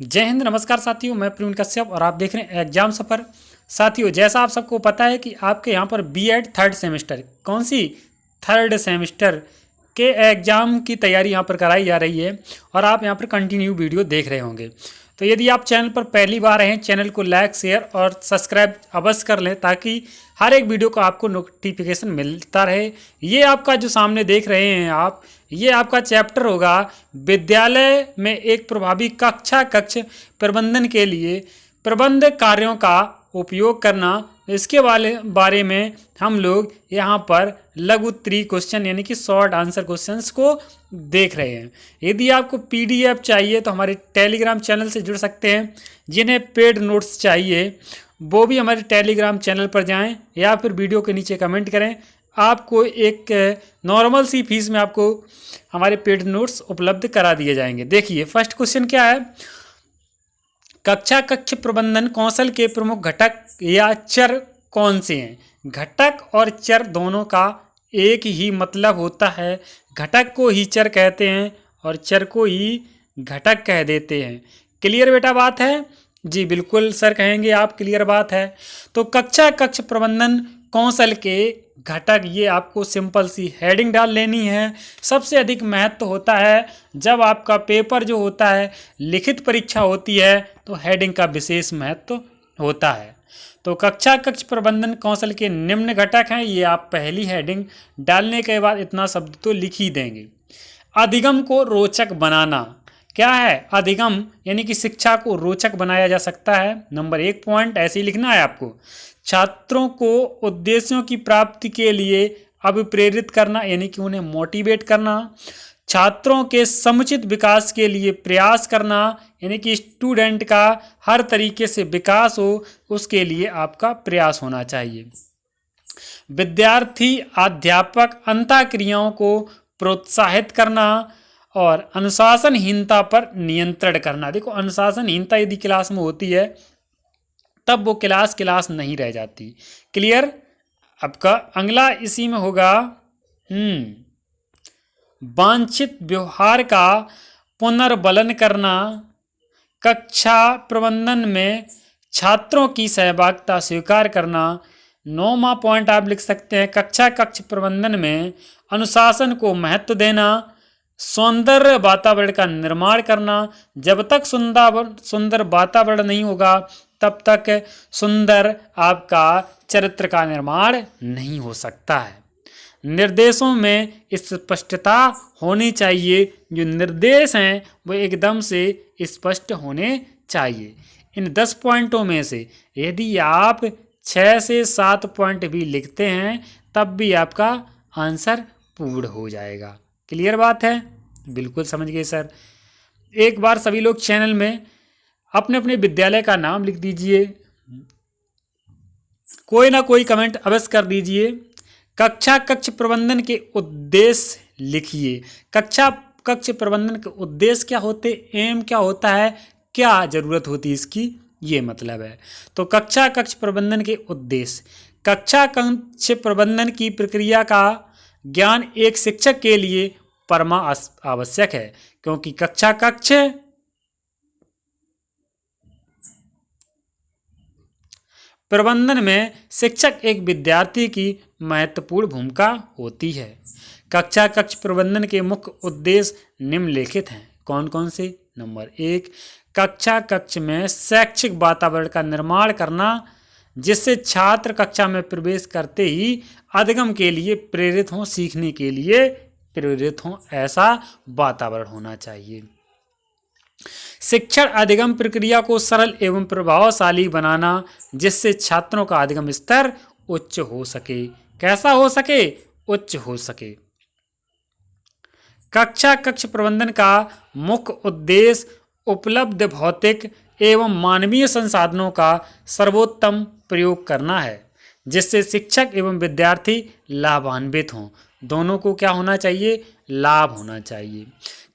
जय हिंद। नमस्कार साथियों, मैं प्रवीण कश्यप और आप देख रहे हैं एग्जाम सफर। साथियों, जैसा आप सबको पता है कि आपके यहाँ पर बीएड थर्ड सेमेस्टर, कौन सी थर्ड सेमेस्टर के एग्ज़ाम की तैयारी यहाँ पर कराई जा रही है और आप यहाँ पर कंटिन्यू वीडियो देख रहे होंगे। तो यदि आप चैनल पर पहली बार हैं, चैनल को लाइक, शेयर और सब्सक्राइब अवश्य कर लें ताकि हर एक वीडियो का आपको नोटिफिकेशन मिलता रहे। ये आपका जो सामने देख रहे हैं आप, ये आपका चैप्टर होगा विद्यालय में एक प्रभावी कक्ष प्रबंधन के लिए प्रबंध कार्यों का उपयोग करना। इसके बारे में हम लोग यहाँ पर लघु उत्तरीय क्वेश्चन यानी कि शॉर्ट आंसर क्वेश्चंस को देख रहे हैं। यदि आपको पीडीएफ चाहिए तो हमारे टेलीग्राम चैनल से जुड़ सकते हैं। जिन्हें पेड नोट्स चाहिए वो भी हमारे टेलीग्राम चैनल पर जाएं या फिर वीडियो के नीचे कमेंट करें। आपको एक नॉर्मल सी फीस में आपको हमारे पेड नोट्स उपलब्ध करा दिए जाएंगे। देखिए फर्स्ट क्वेश्चन क्या है। कक्ष प्रबंधन कौशल के प्रमुख घटक या चर कौन से हैं। घटक और चर दोनों का एक ही मतलब होता है। घटक को ही चर कहते हैं और चर को ही घटक कह देते हैं। क्लियर बेटा बात है? जी बिल्कुल सर कहेंगे आप, क्लियर बात है। तो कक्ष प्रबंधन कौशल के घटक, ये आपको सिंपल सी हेडिंग डाल लेनी है। सबसे अधिक महत्व होता है जब आपका पेपर जो होता है, लिखित परीक्षा होती है, तो हेडिंग का विशेष महत्व होता है। तो कक्ष प्रबंधन कौशल के निम्न घटक हैं। ये आप पहली हेडिंग डालने के बाद इतना शब्द तो लिख ही देंगे। अधिगम को रोचक बनाना क्या है। अधिगम यानी कि शिक्षा को रोचक बनाया जा सकता है। नंबर 1 पॉइंट ऐसे ही लिखना है आपको। छात्रों को उद्देश्यों की प्राप्ति के लिए अभिप्रेरित करना यानी कि उन्हें मोटिवेट करना। छात्रों के समुचित विकास के लिए प्रयास करना यानी कि स्टूडेंट का हर तरीके से विकास हो, उसके लिए आपका प्रयास होना चाहिए। विद्यार्थी अध्यापक अंतःक्रियाओं को प्रोत्साहित करना और अनुशासनहीनता पर नियंत्रण करना। देखो अनुशासनहीनता यदि क्लास में होती है तब वो क्लास नहीं रह जाती। क्लियर? आपका अगला इसी में होगा वांछित व्यवहार का पुनर्बलन करना। कक्षा प्रबंधन में छात्रों की सहभागिता स्वीकार करना। 9वां पॉइंट आप लिख सकते हैं। कक्ष प्रबंधन में अनुशासन को महत्व देना। सौंदर्य वातावरण का निर्माण करना। जब तक सुंदर वातावरण नहीं होगा तब तक सुंदर आपका चरित्र का निर्माण नहीं हो सकता है। निर्देशों में स्पष्टता होनी चाहिए। जो निर्देश हैं वो एकदम से स्पष्ट होने चाहिए। इन 10 पॉइंटों में से यदि आप 6 से 7 पॉइंट भी लिखते हैं तब भी आपका आंसर पूर्ण हो जाएगा। क्लियर बात है? बिल्कुल समझ गए सर। एक बार सभी लोग चैनल में अपने अपने विद्यालय का नाम लिख दीजिए, कोई ना कोई कमेंट अवश्य कर दीजिए। कक्ष प्रबंधन के उद्देश्य लिखिए। कक्ष प्रबंधन के उद्देश्य क्या होते, एम क्या होता है, क्या जरूरत होती है इसकी, ये मतलब है। तो कक्ष प्रबंधन के उद्देश्य। कक्ष प्रबंधन की प्रक्रिया का ज्ञान एक शिक्षक के लिए परमा आवश्यक है, क्योंकि कक्ष प्रबंधन में शिक्षक एक विद्यार्थी की महत्वपूर्ण भूमिका होती है। कक्ष प्रबंधन के मुख्य उद्देश्य निम्नलिखित हैं। कौन कौन से? नंबर 1, कक्ष में शैक्षिक वातावरण का निर्माण करना जिससे छात्र कक्षा में प्रवेश करते ही अधिगम के लिए प्रेरित हों, सीखने के लिए प्रेरित हों, ऐसा वातावरण होना चाहिए। शिक्षण अधिगम प्रक्रिया को सरल एवं प्रभावशाली बनाना जिससे छात्रों का अधिगम स्तर उच्च हो सके। कैसा हो सके? उच्च हो सके। कक्ष प्रबंधन का मुख्य उद्देश्य उपलब्ध भौतिक एवं मानवीय संसाधनों का सर्वोत्तम प्रयोग करना है जिससे शिक्षक एवं विद्यार्थी लाभान्वित हों। दोनों को क्या होना चाहिए? लाभ होना चाहिए।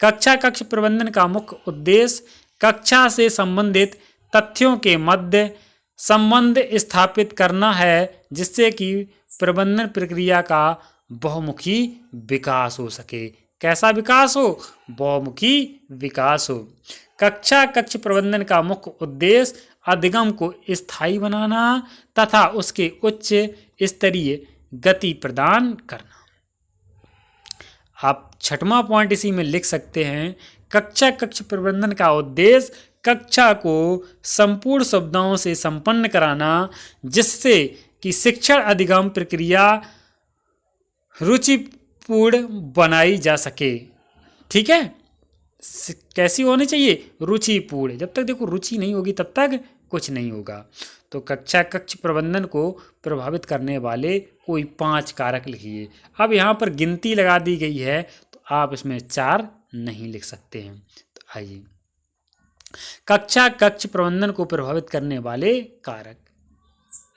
कक्ष प्रबंधन का मुख्य उद्देश्य कक्षा से संबंधित तथ्यों के मध्य संबंध स्थापित करना है जिससे कि प्रबंधन प्रक्रिया का बहुमुखी विकास हो सके। कैसा विकास हो? बहुमुखी विकास हो। कक्षा कक्ष प्रबंधन का मुख्य उद्देश्य अधिगम को स्थायी बनाना तथा उसके उच्च स्तरीय गति प्रदान करना। आप छठवां पॉइंट इसी में लिख सकते हैं, कक्षा कक्ष प्रबंधन का उद्देश्य कक्षा को संपूर्ण सुविधाओं से संपन्न कराना, जिससे कि शिक्षण अधिगम प्रक्रिया रुचिपूर्ण बनाई जा सके। ठीक है, कैसी होनी चाहिए? रुचिपूर्ण। जब तक देखो रुचि नहीं होगी तब तक कुछ नहीं होगा। तो कक्षा कक्ष प्रबंधन को प्रभावित करने वाले कोई 5 कारक लिखिए। अब यहाँ पर गिनती लगा दी गई है तो आप इसमें 4 नहीं लिख सकते हैं। तो आइए, कक्षा कक्ष प्रबंधन को प्रभावित करने वाले कारक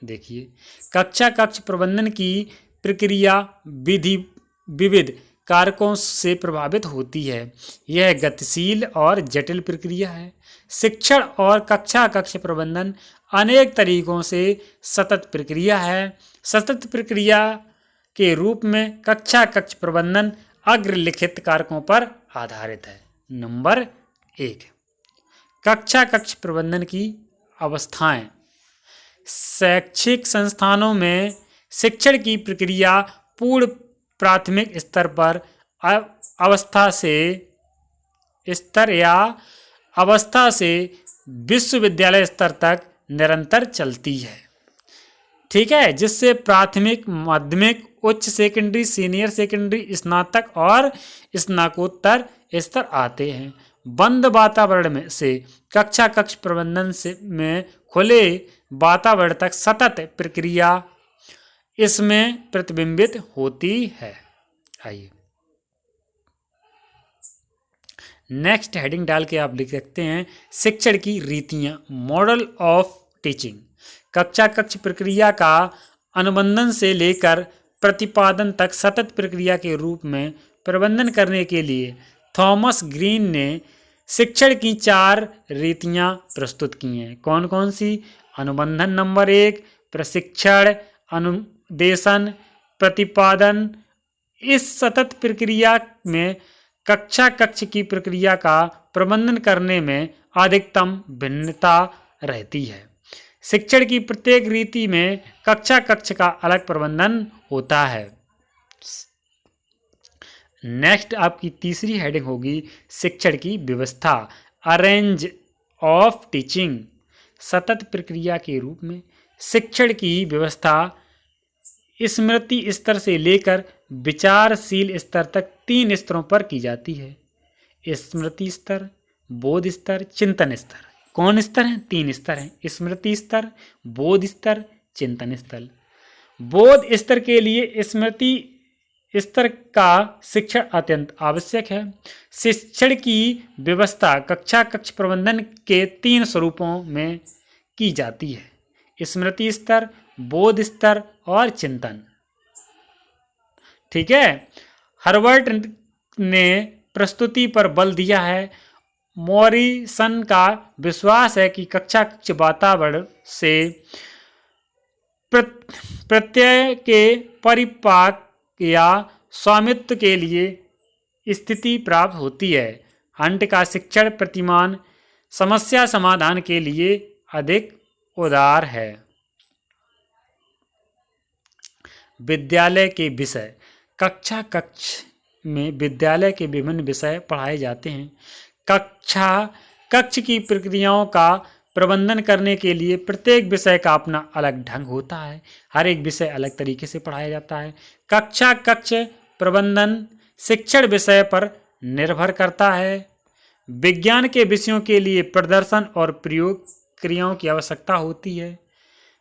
देखिए। कक्षा कक्ष प्रबंधन की प्रक्रिया विविध कारकों से प्रभावित होती है। यह गतिशील और जटिल प्रक्रिया है। शिक्षण और कक्षा कक्ष प्रबंधन अनेक तरीकों से सतत प्रक्रिया है। सतत प्रक्रिया के रूप में कक्षा कक्ष प्रबंधन अग्रलिखित कारकों पर आधारित है। नंबर 1, कक्षा कक्ष प्रबंधन की अवस्थाएं। शैक्षिक संस्थानों में शिक्षण की प्रक्रिया पूर्ण प्राथमिक स्तर पर अवस्था से विश्वविद्यालय स्तर तक निरंतर चलती है। ठीक है, जिससे प्राथमिक, माध्यमिक, उच्च सेकेंडरी, सीनियर सेकेंडरी, स्नातक और स्नातकोत्तर स्तर आते हैं। बंद वातावरण में से कक्षा कक्ष प्रबंधन में खुले वातावरण तक सतत प्रक्रिया इसमें प्रतिबिंबित होती है। आइए नेक्स्ट हेडिंग डाल के आप लिख सकते हैं, शिक्षण की रीतियां, मॉडल ऑफ टीचिंग। कक्षा कक्ष प्रक्रिया का अनुबंधन से लेकर प्रतिपादन तक सतत प्रक्रिया के रूप में प्रबंधन करने के लिए थॉमस ग्रीन ने शिक्षण की 4 रीतियां प्रस्तुत की हैं। कौन कौन सी? अनुबंधन नंबर 1, प्रशिक्षण, अनुदेशन, प्रतिपादन। इस सतत प्रक्रिया में कक्षा कक्ष की प्रक्रिया का प्रबंधन करने में अधिकतम भिन्नता रहती है। शिक्षण की प्रत्येक रीति में कक्षा कक्ष का अलग प्रबंधन होता है। नेक्स्ट आपकी तीसरी हेडिंग होगी, शिक्षण की व्यवस्था, अरेंज ऑफ टीचिंग। सतत प्रक्रिया के रूप में शिक्षण की व्यवस्था स्मृति स्तर से लेकर विचारशील स्तर तक 3 स्तरों पर की जाती है। स्मृति स्तर, बोध स्तर, चिंतन स्तर। कौन स्तर हैं? 3 स्तर हैं, स्मृति स्तर, बोध स्तर, चिंतन स्तर। बोध स्तर के लिए स्मृति स्तर का शिक्षण अत्यंत आवश्यक है। शिक्षण की व्यवस्था कक्षा कक्ष प्रबंधन के 3 स्वरूपों में की जाती है, स्मृति स्तर, बोध स्तर और चिंतन। ठीक है, हर्बर्ट ने प्रस्तुति पर बल दिया है। मॉरिसन का विश्वास है कि कक्षा कक्ष वातावरण से प्रत्यय के परिपाक या स्वामित्व के लिए स्थिति प्राप्त होती है। हंट का शिक्षण प्रतिमान समस्या समाधान के लिए अधिक उदार है। विद्यालय के विषय, कक्षा कक्ष में विद्यालय के विभिन्न विषय पढ़ाए जाते हैं। कक्षा कक्ष की प्रक्रियाओं का प्रबंधन करने के लिए प्रत्येक विषय का अपना अलग ढंग होता है। हर एक विषय अलग तरीके से पढ़ाया जाता है। कक्षा कक्ष प्रबंधन शिक्षण विषय पर निर्भर करता है। विज्ञान के विषयों के लिए प्रदर्शन और प्रयोग क्रियाओं की आवश्यकता होती है।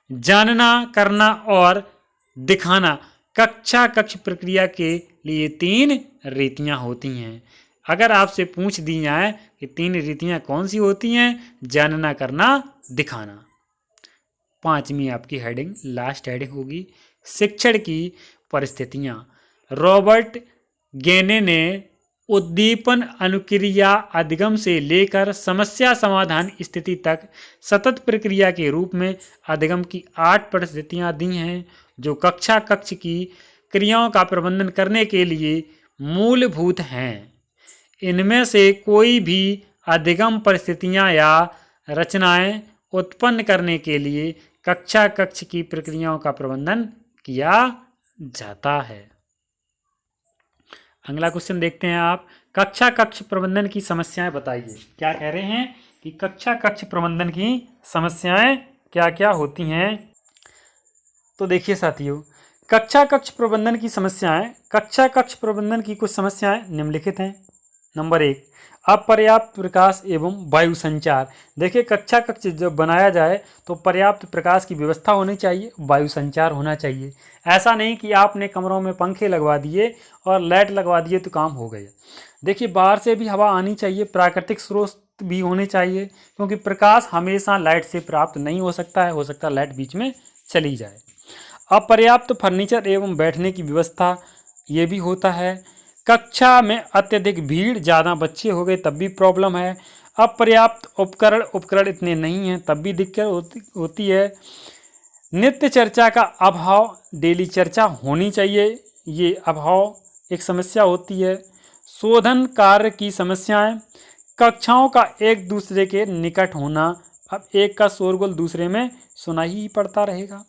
जानना, करना और दिखाना कक्षा कक्ष प्रक्रिया के लिए 3 रीतियां होती हैं। अगर आपसे पूछ दी जाए कि 3 रीतियां कौन सी होती हैं? जानना, करना, दिखाना। 5वीं आपकी हेडिंग, लास्ट हेडिंग होगी, शिक्षण की परिस्थितियां। रॉबर्ट गेने ने उद्दीपन, अनुक्रिया, अधिगम से लेकर समस्या समाधान स्थिति तक सतत प्रक्रिया के रूप में अधिगम की 8 परिस्थितियां दी हैं, जो कक्षा कक्ष की क्रियाओं का प्रबंधन करने के लिए मूलभूत हैं। इनमें से कोई भी अधिगम परिस्थितियां या रचनाएं उत्पन्न करने के लिए कक्षा कक्ष की प्रक्रियाओं का प्रबंधन किया जाता है। अगला क्वेश्चन देखते हैं आप, कक्षा कक्ष प्रबंधन की समस्याएं बताइए। क्या कह रहे हैं कि कक्षा कक्ष प्रबंधन की समस्याएं क्या क्या होती हैं। तो देखिए साथियों, कक्षा कक्ष प्रबंधन की समस्याएं, कक्षा कक्ष प्रबंधन की कुछ समस्याएं निम्नलिखित हैं। नंबर 1, अपर्याप्त प्रकाश एवं वायु संचार। देखिए, कक्षा कक्ष जब बनाया जाए तो पर्याप्त प्रकाश की व्यवस्था होनी चाहिए, वायु संचार होना चाहिए। ऐसा नहीं कि आपने कमरों में पंखे लगवा दिए और लाइट लगवा दिए तो काम हो गया। देखिए, बाहर से भी हवा आनी चाहिए, प्राकृतिक स्रोत भी होने चाहिए, क्योंकि प्रकाश हमेशा लाइट से प्राप्त नहीं हो सकता है लाइट बीच में चली जाए। अपर्याप्त फर्नीचर एवं बैठने की व्यवस्था, ये भी होता है। कक्षा में अत्यधिक भीड़, ज़्यादा बच्चे हो गए तब भी प्रॉब्लम है। अपर्याप्त उपकरण इतने नहीं हैं तब भी दिक्कत होती है। नित्य चर्चा का अभाव, डेली चर्चा होनी चाहिए, ये अभाव एक समस्या होती है। शोधन कार्य की समस्याएं, कक्षाओं का एक दूसरे के निकट होना, अब एक का शोरगुल दूसरे में सुनाई ही पड़ता रहेगा।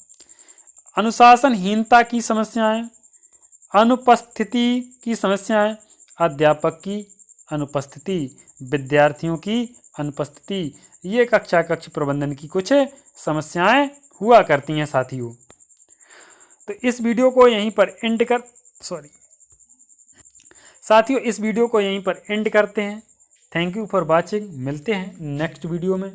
अनुशासनहीनता की समस्याएं, अनुपस्थिति की समस्याएं, अध्यापक की अनुपस्थिति, विद्यार्थियों की अनुपस्थिति, ये कक्षा कक्ष प्रबंधन की कुछ समस्याएं हुआ करती हैं साथियों। तो इस वीडियो को यहीं पर एंड साथियों, इस वीडियो को यहीं पर एंड करते हैं। Thank you for watching. मिलते हैं नेक्स्ट वीडियो में।